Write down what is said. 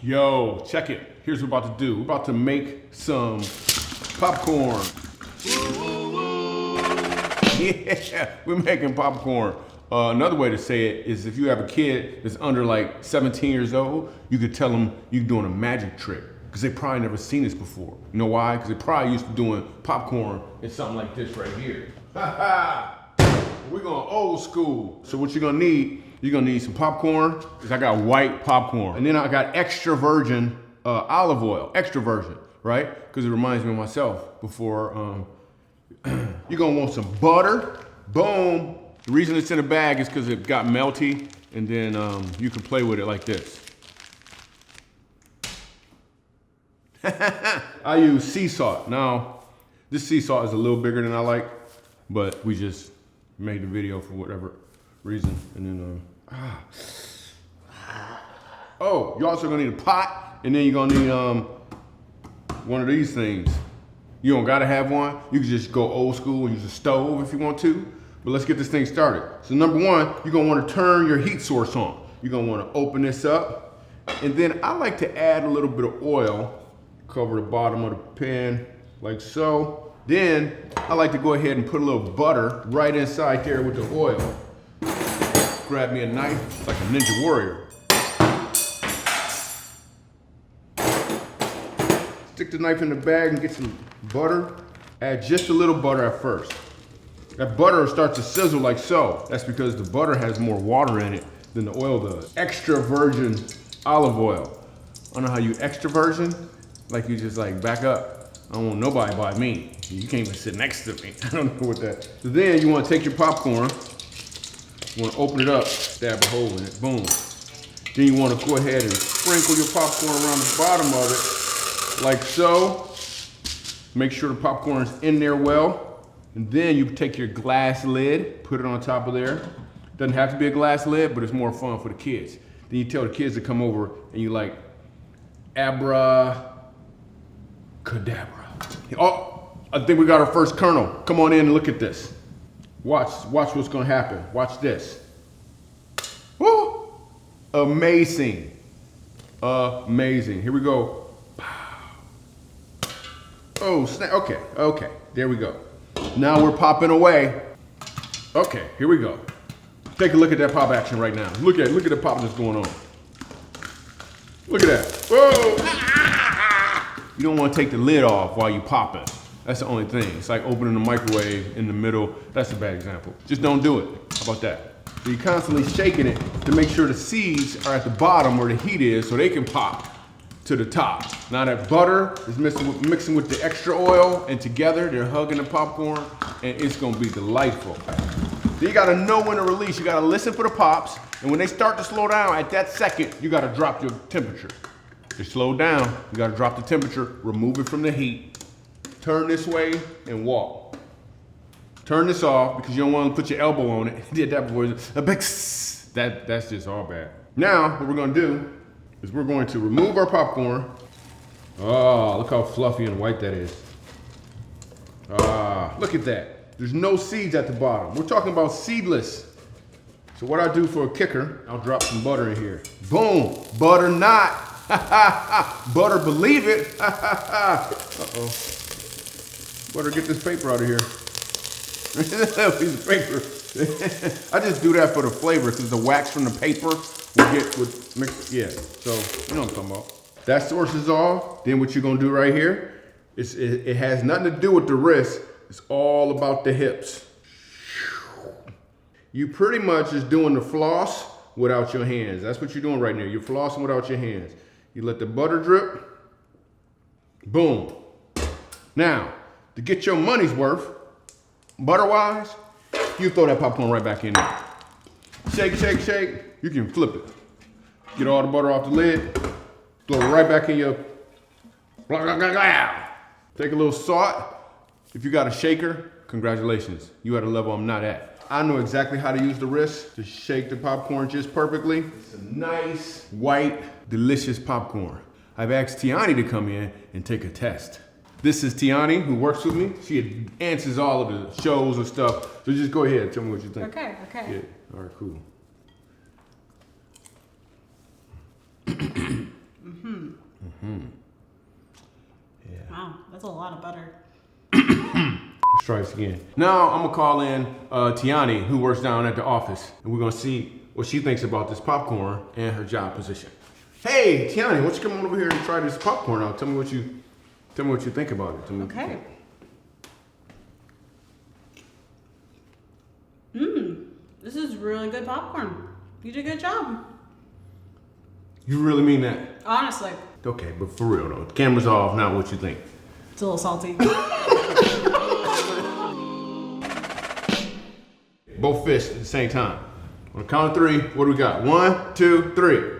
Yo, check it. Here's what we're about to do. We're about to make some popcorn. Yeah, we're making popcorn. Another way to say it is if you have a kid that's under like 17 years old, you could tell them you're doing a magic trick because they probably never seen this before. You know why? Because they probably used to doing popcorn in something like this right here. We're going old school. So what you're gonna need some popcorn, because I got white popcorn. And then I got extra virgin olive oil, extra virgin, right? Because it reminds me of myself before. You're gonna want some butter, boom. The reason it's in a bag is because it got melty, and then you can play with it like this. I use sea salt. Now, this sea salt is a little bigger than I like, but we just made the video for whatever reason, and then oh, you're also gonna need a pot, and then you're gonna need one of these things. You don't gotta have one. You can just go old school and use a stove if you want to. But let's get this thing started. So number one, you're gonna wanna turn your heat source on. You're gonna wanna open this up, and then I like to add a little bit of oil, cover the bottom of the pan like so. Then I like to go ahead and put a little butter right inside there with the oil. Grab me a knife, like a ninja warrior. Stick the knife in the bag and get some butter. Add just a little butter at first. That butter starts to sizzle like so. That's because the butter has more water in it than the oil does. Extra virgin olive oil. I don't know how you extra virgin, like you just like back up. I don't want nobody by me. You can't even sit next to me. I don't know what that. So then you want to take your popcorn, you want to open it up, stab a hole in it, boom. Then you want to go ahead and sprinkle your popcorn around the bottom of it, like so. Make sure the popcorn is in there well. And then you take your glass lid, put it on top of there. Doesn't have to be a glass lid, but it's more fun for the kids. Then you tell the kids to come over and you like, abracadabra. Oh, I think we got our first kernel. Come on in and look at this. Watch what's gonna happen. Watch this. Woo! Amazing. Amazing. Here we go. Oh, snap. Okay. There we go. Now we're popping away. Okay, here we go. Take a look at that pop action right now. Look at the pop that's going on. Look at that. Whoa! You don't want to take the lid off while you pop it. That's the only thing. It's like opening the microwave in the middle. That's a bad example. Just don't do it. How about that? So you're constantly shaking it to make sure the seeds are at the bottom where the heat is so they can pop to the top. Now that butter is mixing with the extra oil, and together they're hugging the popcorn, and it's gonna be delightful. So you gotta know when to release. You gotta listen for the pops, and when they start to slow down, at that second, you gotta drop your temperature. They slow down, you gotta drop the temperature, remove it from the heat, turn this way, and walk. Turn this off because you don't want to put your elbow on it. Did that before. That's just all bad. Now, what we're gonna do is we're going to remove our popcorn. Oh, look how fluffy and white that is. Ah, look at that. There's no seeds at the bottom. We're talking about seedless. So what I do for a kicker, I'll drop some butter in here. Boom, butter not. Butter believe it. Uh-oh. Butter, get this paper out of here. Piece of paper. I just do that for the flavor because the wax from the paper will get with mixed. Yeah, so you know what I'm talking about. That source is off. Then what you're gonna do right here, it has nothing to do with the wrist. It's all about the hips. You pretty much is doing the floss without your hands. That's what you're doing right now. You're flossing without your hands. You let the butter drip. Boom. Now, to get your money's worth, butter-wise, you throw that popcorn right back in there. Shake, shake, shake. You can flip it. Get all the butter off the lid. Throw it right back in your. Take a little salt. If you got a shaker, congratulations. You at a level I'm not at. I know exactly how to use the wrist to shake the popcorn just perfectly. It's a nice, white, delicious popcorn. I've asked Tiani to come in and take a test. This is Tiani, who works with me. She answers all of the shows and stuff. So just go ahead and tell me what you think. Okay. Yeah. All right, cool. that's a lot of butter. Let's try this again. Now I'm gonna call in Tiani, who works down at the office, and we're gonna see what she thinks about this popcorn and her job position. Hey, Tiani, why don't you come on over here and try this popcorn out? Tell me what you think about it. Tell me Okay. This is really good popcorn. You did a good job. You really mean that? Honestly. Okay, but for real though, the camera's off. Now, what you think? It's a little salty. Both fists at the same time. On the count of 3, what do we got? 1, 2, 3.